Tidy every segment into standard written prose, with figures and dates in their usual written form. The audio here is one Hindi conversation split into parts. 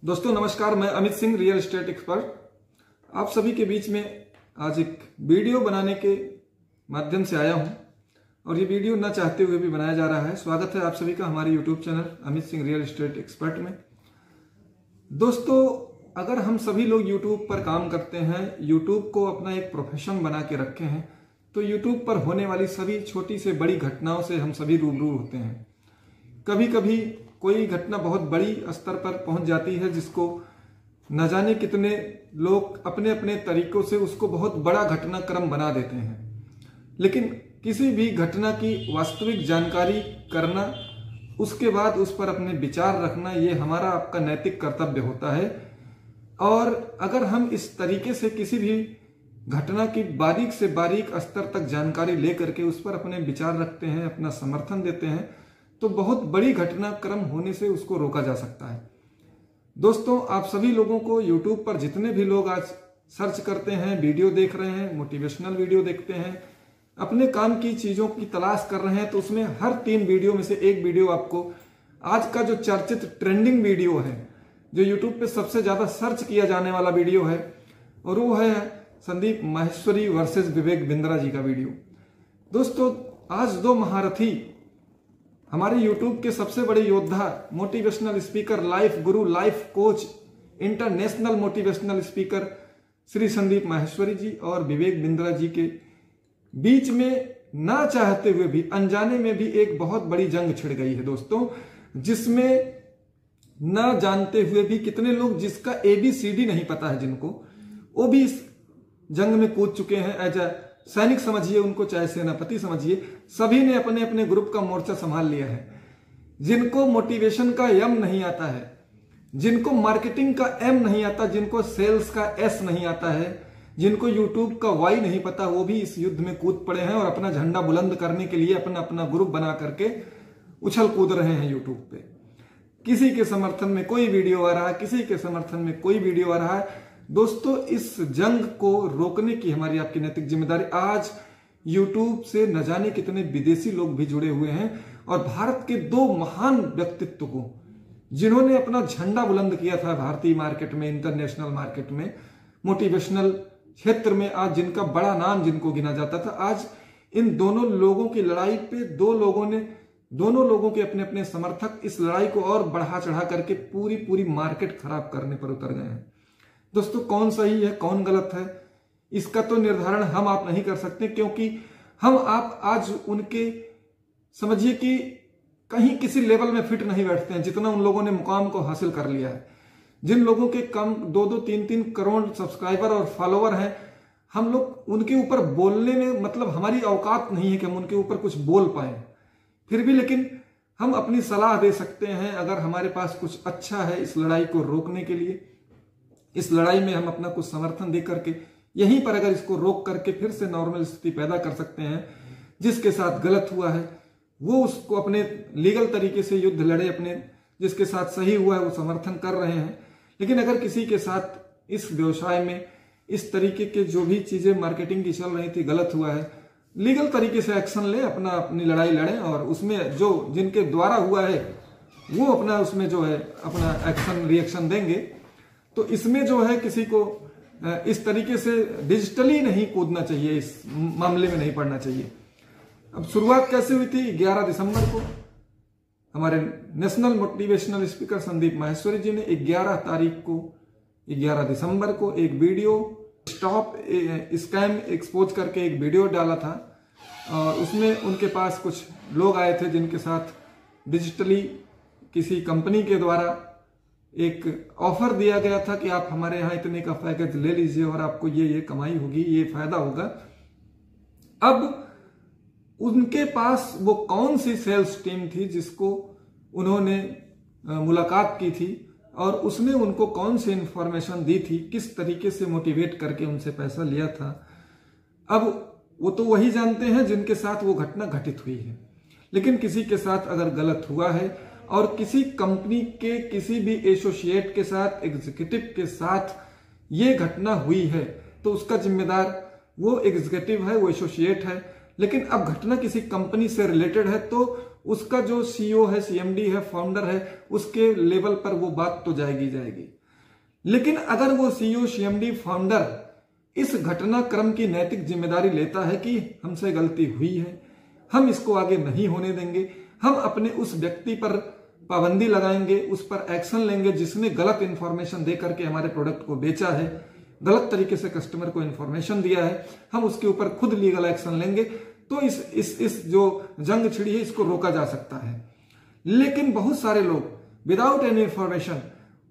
दोस्तों नमस्कार, मैं Amit Singh, real estate expert आप सभी के बीच में आज एक वीडियो बनाने के माध्यम से आया हूं और ये वीडियो ना चाहते हुए भी बनाया जा रहा है। स्वागत है आप सभी का हमारे YouTube channel Amit Singh real estate expert में। दोस्तों, अगर हम सभी लोग यूट्यूब पर काम करते हैं, यूट्यूब को अपना एक प्रोफेशन बना के रखे हैं, तो यूट्यूब पर होने वाली सभी छोटी से बड़ी घटनाओं से हम सभी रूबरू होते हैं। कभी कभी कोई घटना बहुत बड़ी स्तर पर पहुंच जाती है जिसको न जाने कितने लोग अपने अपने तरीकों से उसको बहुत बड़ा घटनाक्रम बना देते हैं। लेकिन किसी भी घटना की वास्तविक जानकारी करना, उसके बाद उस पर अपने विचार रखना, ये हमारा आपका नैतिक कर्तव्य होता है। और अगर हम इस तरीके से किसी भी घटना की बारीक से बारीक स्तर तक जानकारी लेकर के उस पर अपने विचार रखते हैं, अपना समर्थन देते हैं, तो बहुत बड़ी घटनाक्रम होने से उसको रोका जा सकता है। दोस्तों, आप सभी लोगों को YouTube पर जितने भी लोग आज सर्च करते हैं, वीडियो देख रहे हैं, मोटिवेशनल वीडियो देखते हैं, अपने काम की चीजों की तलाश कर रहे हैं, तो उसमें हर 3 वीडियो में से एक वीडियो आपको आज का जो चर्चित ट्रेंडिंग वीडियो है, जो YouTube पे सबसे ज्यादा सर्च किया जाने वाला वीडियो है, और वो है संदीप माहेश्वरी वर्सेस विवेक बिंद्रा जी का वीडियो। दोस्तों, आज 2 महारथी, हमारे YouTube के सबसे बड़े योद्धा, motivational speaker, life guru, life coach, international motivational speaker Shri Sandeep Maheshwari ji और विवेक बिंद्रा जी के बीच में ना चाहते हुए भी, अनजाने में भी एक बहुत बड़ी जंग छिड़ गई है दोस्तों, जिसमें ना जानते हुए भी कितने लोग, जिसका ABCD नहीं पता है जिनको, वो भी इस जंग में कूद चुके हैं। एज अ सैनिक समझिए उनको, चाहे सेनापति समझिए, सभी ने अपने अपने ग्रुप का मोर्चा संभाल लिया है। जिनको मोटिवेशन का M नहीं आता है, जिनको मार्केटिंग का M नहीं आता, जिनको सेल्स का S नहीं आता है, जिनको यूट्यूब का Y नहीं पता, वो भी इस युद्ध में कूद पड़े हैं और अपना झंडा बुलंद करने के लिए अपना अपना ग्रुप बना करके उछल कूद रहे हैं यूट्यूब पे। किसी के समर्थन में कोई वीडियो आ रहा है, किसी के समर्थन में कोई वीडियो आ रहा है। दोस्तों, इस जंग को रोकने की हमारी आपकी नैतिक जिम्मेदारी। आज YouTube से न जाने कितने विदेशी लोग भी जुड़े हुए हैं और भारत के 2 महान व्यक्तित्व को, जिन्होंने अपना झंडा बुलंद किया था भारतीय मार्केट में, इंटरनेशनल मार्केट में, मोटिवेशनल क्षेत्र में, आज जिनका बड़ा नाम जिनको गिना जाता था, आज इन दोनों लोगों की लड़ाई पे दोनों लोगों के अपने अपने समर्थक इस लड़ाई को और बढ़ा चढ़ा करके पूरी मार्केट खराब करने पर उतर गए हैं। दोस्तों, कौन सही है, कौन गलत है, इसका तो निर्धारण हम आप नहीं कर सकते, क्योंकि हम आप आज उनके, समझिए कि कहीं किसी लेवल में फिट नहीं बैठते हैं जितना उन लोगों ने मुकाम को हासिल कर लिया है। जिन लोगों के कम 2-2, 3-3 करोड़ सब्सक्राइबर और फॉलोवर हैं, हम लोग उनके ऊपर बोलने में, मतलब हमारी औकात नहीं है कि हम उनके ऊपर कुछ बोल पाए। फिर भी लेकिन हम अपनी सलाह दे सकते हैं, अगर हमारे पास कुछ अच्छा है इस लड़ाई को रोकने के लिए, इस लड़ाई में हम अपना कुछ समर्थन दे करके यहीं पर अगर इसको रोक करके फिर से नॉर्मल स्थिति पैदा कर सकते हैं। जिसके साथ गलत हुआ है वो उसको अपने लीगल तरीके से युद्ध लड़े, अपने जिसके साथ सही हुआ है वो समर्थन कर रहे हैं। लेकिन अगर किसी के साथ इस व्यवसाय में इस तरीके के जो भी चीजें मार्केटिंग की चल रही थी गलत हुआ है, लीगल तरीके से एक्शन ले, अपनी लड़ाई लड़ें और उसमें जो जिनके द्वारा हुआ है वो अपना उसमें जो है अपना एक्शन रिएक्शन देंगे। तो इसमें जो है किसी को इस तरीके से डिजिटली नहीं कूदना चाहिए, इस मामले में नहीं पड़ना चाहिए। अब शुरुआत कैसे हुई थी? 11 दिसंबर को हमारे national motivational speaker Sandeep Maheshwari ji ने 11 दिसंबर को एक वीडियो, स्टॉप स्कैम एक्सपोज करके एक वीडियो डाला था और उसमें उनके पास कुछ लोग आए थे जिनके साथ डिजिटली किसी कंपनी के द्वारा एक ऑफर दिया गया था कि आप हमारे यहाँ इतने का पैकेज ले लीजिए और आपको ये कमाई होगी, ये फायदा होगा। अब उनके पास वो कौन सी सेल्स टीम थी जिसको उन्होंने मुलाकात की थी और उसने उनको कौन सी इंफॉर्मेशन दी थी, किस तरीके से मोटिवेट करके उनसे पैसा लिया था, अब वो तो वही जानते हैं जिनके साथ वो घटना घटित हुई है। लेकिन किसी के साथ अगर गलत हुआ है और किसी कंपनी के किसी भी एसोसिएट के साथ, एग्जीक्यूटिव के साथ ये घटना हुई है, तो उसका जिम्मेदार वो एग्जीक्यूटिव है, वो एसोसिएट है। लेकिन अब घटना किसी कंपनी से रिलेटेड है तो उसका जो सीईओ है, सीएमडी है, फाउंडर है, उसके लेवल पर वो बात तो जाएगी जाएगी। लेकिन अगर वो सीईओ, सीएमडी, फाउंडर इस घटनाक्रम की नैतिक जिम्मेदारी लेता है कि हमसे गलती हुई है, हम इसको आगे नहीं होने देंगे, हम अपने उस व्यक्ति पर पाबंदी लगाएंगे, उस पर एक्शन लेंगे जिसने गलत इंफॉर्मेशन दे करके हमारे प्रोडक्ट को बेचा है, गलत तरीके से कस्टमर को इंफॉर्मेशन दिया है, हम उसके ऊपर खुद लीगल एक्शन लेंगे, तो इस जो जंग छिड़ी है इसको रोका जा सकता है। लेकिन बहुत सारे लोग विदाउट एनी इंफॉर्मेशन,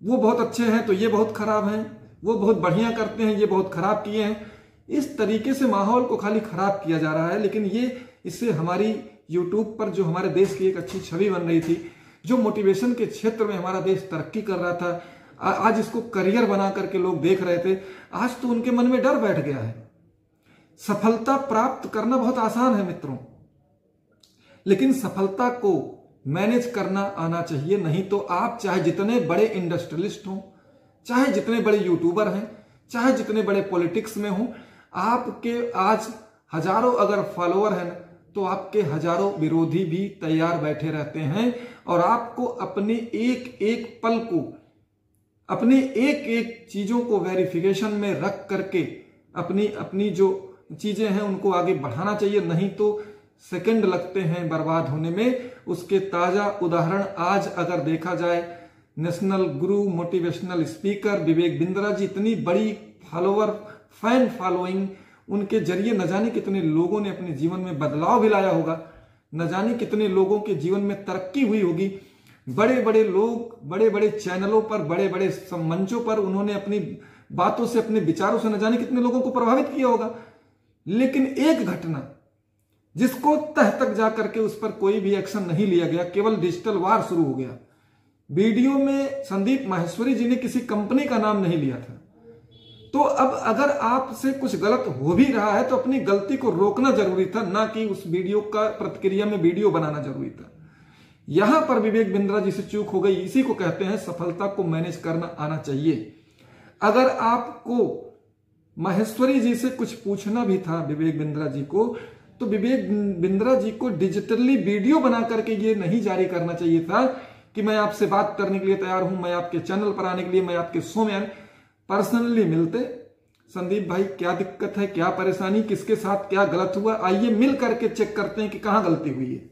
वो बहुत अच्छे हैं तो ये बहुत खराब हैं, वो बहुत बढ़िया करते हैं, ये बहुत खराब किए हैं, इस तरीके से माहौल को खाली खराब किया जा रहा है। लेकिन ये इससे हमारी यूट्यूब पर जो हमारे देश की एक अच्छी छवि बन रही थी, जो मोटिवेशन के क्षेत्र में हमारा देश तरक्की कर रहा था, आज इसको करियर बना करके लोग देख रहे थे, आज तो उनके मन में डर बैठ गया है। सफलता प्राप्त करना बहुत आसान है मित्रों, लेकिन सफलता को मैनेज करना आना चाहिए। नहीं तो आप चाहे जितने बड़े इंडस्ट्रियलिस्ट हों, चाहे जितने बड़े यूट्यूबर हैं, चाहे जितने बड़े पॉलिटिक्स में हों, आपके आज हजारों अगर फॉलोअर हैं तो आपके हजारों विरोधी भी तैयार बैठे रहते हैं और आपको अपने एक एक पल को, अपने एक एक चीजों को वेरिफिकेशन में रख करके अपनी जो चीजें हैं उनको आगे बढ़ाना चाहिए। नहीं तो सेकंड लगते हैं बर्बाद होने में। उसके ताजा उदाहरण आज अगर देखा जाए, नेशनल गुरु, मोटिवेशनल स्पीकर विवेक बिंद्रा जी, इतनी बड़ी फॉलोअर, फैन फॉलोइंग, उनके जरिए न जाने कितने लोगों ने अपने जीवन में बदलाव भी लाया होगा, न जाने कितने लोगों के जीवन में तरक्की हुई होगी। बड़े बड़े लोग, बड़े बड़े चैनलों पर, बड़े बड़े मंचों पर उन्होंने अपनी बातों से, अपने विचारों से न जाने कितने लोगों को प्रभावित किया होगा। लेकिन एक घटना जिसको तह तक जाकर के उस पर कोई भी एक्शन नहीं लिया गया, केवल डिजिटल वार शुरू हो गया। वीडियो में संदीप माहेश्वरी जी ने किसी कंपनी का नाम नहीं लिया था। तो अब अगर आपसे कुछ गलत हो भी रहा है तो अपनी गलती को रोकना जरूरी था, ना कि उस वीडियो का प्रतिक्रिया में वीडियो बनाना जरूरी था। यहां पर विवेक बिंद्रा जी से चूक हो गई। इसी को कहते हैं सफलता को मैनेज करना आना चाहिए। अगर आपको माहेश्वरी जी से कुछ पूछना भी था, विवेक बिंद्रा जी को, तो विवेक बिंद्रा जी को डिजिटली वीडियो बना करके ये नहीं जारी करना चाहिए था कि मैं आपसे बात करने के लिए तैयार हूं, मैं आपके चैनल पर आने के लिए, मैं आपके शो में पर्सनली मिलते। संदीप भाई क्या दिक्कत है, क्या परेशानी, किसके साथ क्या गलत हुआ, आइए मिल करके चेक करते हैं कि कहां गलती हुई है।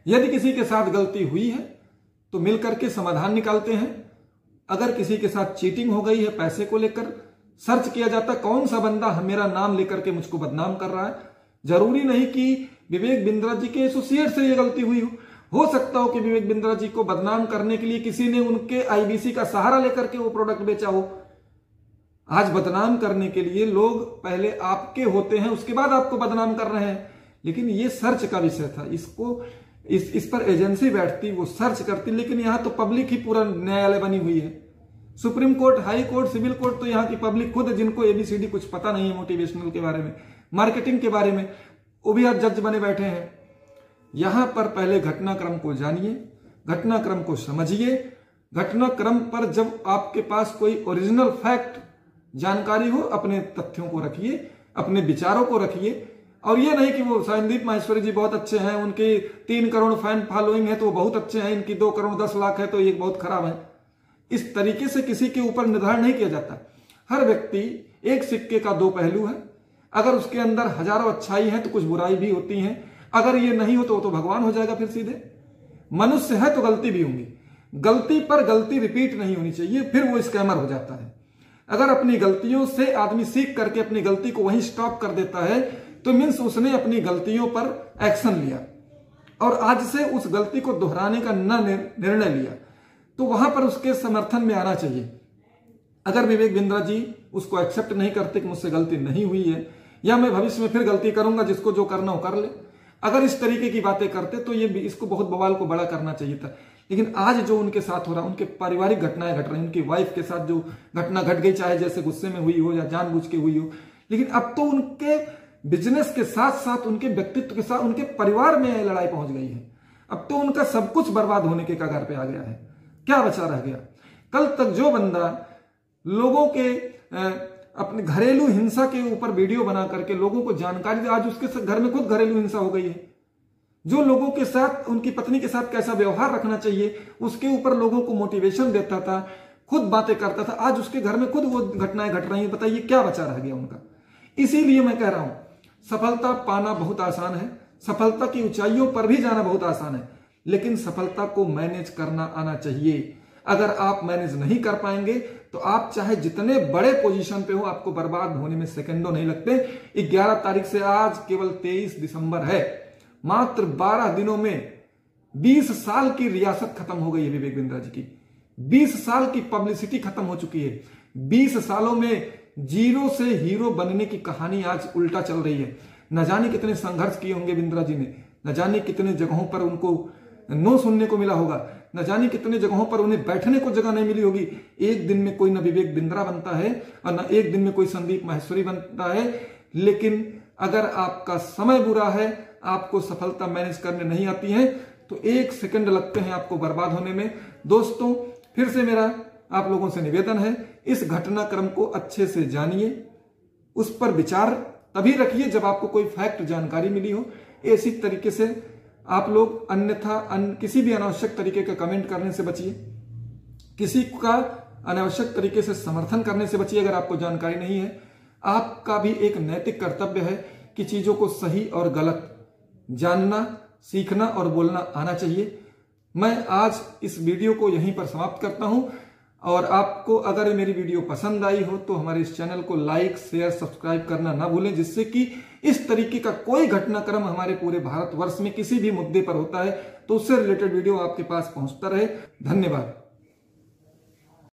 यदि किसी के साथ गलती हुई है तो मिल करके समाधान निकालते हैं। अगर किसी के साथ चीटिंग हो गई है पैसे को लेकर, सर्च किया जाता कौन सा बंदा मेरा नाम लेकर के मुझको बदनाम कर रहा है। जरूरी नहीं कि विवेक बिंद्रा जी के एसोसिएट से यह गलती हुई हो सकता हो कि विवेक बिंद्रा जी को बदनाम करने के लिए किसी ने उनके आईबीसी का सहारा लेकर के वो प्रोडक्ट बेचा हो। आज बदनाम करने के लिए लोग पहले आपके होते हैं, उसके बाद आपको बदनाम कर रहे हैं। लेकिन ये सर्च का विषय था, इसको इस पर एजेंसी बैठती, वो सर्च करती। लेकिन यहां तो पब्लिक ही पूरा न्यायालय बनी हुई है। Supreme court, high court, civil court, तो यहाँ की पब्लिक खुद, जिनको एबीसीडी कुछ पता नहीं है मोटिवेशनल के बारे में, मार्केटिंग के बारे में, वो भी आज जज बने बैठे हैं। यहां पर पहले घटनाक्रम को जानिए, घटनाक्रम को समझिए। घटनाक्रम पर जब आपके पास कोई ओरिजिनल फैक्ट जानकारी हो, अपने तथ्यों को रखिए, अपने विचारों को रखिए। और ये नहीं कि वो संदीप माहेश्वरी जी बहुत अच्छे हैं, उनकी 3 करोड़ फैन फॉलोइंग है तो वो बहुत अच्छे हैं, इनकी 2 करोड़ 10 लाख है तो ये बहुत खराब है। इस तरीके से किसी के ऊपर निर्धारण नहीं किया जाता। हर व्यक्ति एक सिक्के का 2 पहलू है। अगर उसके अंदर हजारों अच्छाई है तो कुछ बुराई भी होती है। अगर ये नहीं हो तो भगवान हो जाएगा फिर सीधे। मनुष्य है तो गलती भी होंगी, गलती पर गलती रिपीट नहीं होनी चाहिए, फिर वो स्कैमर हो जाता है। अगर अपनी गलतियों से आदमी सीख करके अपनी गलती को वहीं स्टॉप कर देता है तो मीन्स उसने अपनी गलतियों पर एक्शन लिया और आज से उस गलती को दोहराने का निर्णय लिया, तो वहां पर उसके समर्थन में आना चाहिए। अगर विवेक बिंद्रा जी उसको एक्सेप्ट नहीं करते कि मुझसे गलती नहीं हुई है या मैं भविष्य में फिर गलती करूंगा, जिसको जो करना हो कर ले, अगर इस तरीके की बातें करते तो ये इसको बहुत बवाल को बड़ा करना चाहिए था। लेकिन आज जो उनके साथ हो रहा, उनके पारिवारिक घटनाएं घट रही, उनकी वाइफ के साथ जो घटना घट गई, चाहे जैसे गुस्से में हुई हो या जानबूझ के हुई हो, लेकिन अब तो उनके बिजनेस के साथ साथ उनके व्यक्तित्व के साथ उनके परिवार में लड़ाई पहुंच गई है। अब तो उनका सब कुछ बर्बाद होने के कगार पे आ गया है। क्या बचा रह गया? कल तक जो बंदा लोगों के अपने घरेलू हिंसा के ऊपर वीडियो बना करके लोगों को जानकारी दे, आज उसके घर में खुद घरेलू हिंसा हो गई है। जो लोगों के साथ, उनकी पत्नी के साथ कैसा व्यवहार रखना चाहिए, उसके ऊपर लोगों को मोटिवेशन देता था, खुद बातें करता था। आज उसके घर में खुद वो घटनाएं घट रही हैं। बताइए क्या बचा रह गया उनका। इसीलिए मैं कह रहा हूं, सफलता पाना बहुत आसान है, सफलता की ऊंचाइयों पर भी जाना बहुत आसान है, लेकिन सफलता को मैनेज करना आना चाहिए। अगर आप मैनेज नहीं कर पाएंगे तो आप चाहे जितने बड़े पोजीशन पे हो, आपको बर्बाद होने में सेकंडों नहीं लगते। 11 तारीख से आज केवल 23 दिसंबर है, मात्र 12 दिनों में 20 साल की रियासत खत्म हो गई है विवेक बिंद्रा जी की। 20 साल की पब्लिसिटी खत्म हो चुकी है। 20 सालों में जीरो से हीरो बनने की कहानी आज उल्टा चल रही है। न जाने कितने संघर्ष किए होंगे बिंद्रा जी ने, न जाने कितने जगहों पर उनको नो सुनने को मिला होगा, न जाने कितने जगहों पर उन्हें बैठने को जगह नहीं मिली होगी। एक दिन में कोई न विवेक बिंद्रा बनता है और न एक दिन में कोई संदीप माहेश्वरी बनता है। लेकिन अगर आपका समय बुरा है, आपको सफलता मैनेज करने नहीं आती है, तो 1 सेकंड लगते हैं आपको बर्बाद होने में। दोस्तों, फिर से मेरा आप लोगों से निवेदन है, इस घटनाक्रम को अच्छे से जानिए, उस पर विचार तभी रखिए जब आपको कोई फैक्ट जानकारी मिली हो। इसी तरीके से आप लोग अन्यथा किसी भी अनावश्यक तरीके का कमेंट करने से बचिए, किसी का अनावश्यक तरीके से समर्थन करने से बचिए। अगर आपको जानकारी नहीं है, आपका भी एक नैतिक कर्तव्य है कि चीजों को सही और गलत जानना, सीखना और बोलना आना चाहिए। मैं आज इस वीडियो को यहीं पर समाप्त करता हूं, और आपको अगर मेरी वीडियो पसंद आई हो तो हमारे इस चैनल को लाइक, शेयर, सब्सक्राइब करना ना भूलें, जिससे कि इस तरीके का कोई घटनाक्रम हमारे पूरे भारतवर्ष में किसी भी मुद्दे पर होता है तो उससे रिलेटेड वीडियो आपके पास पहुंचता रहे। धन्यवाद।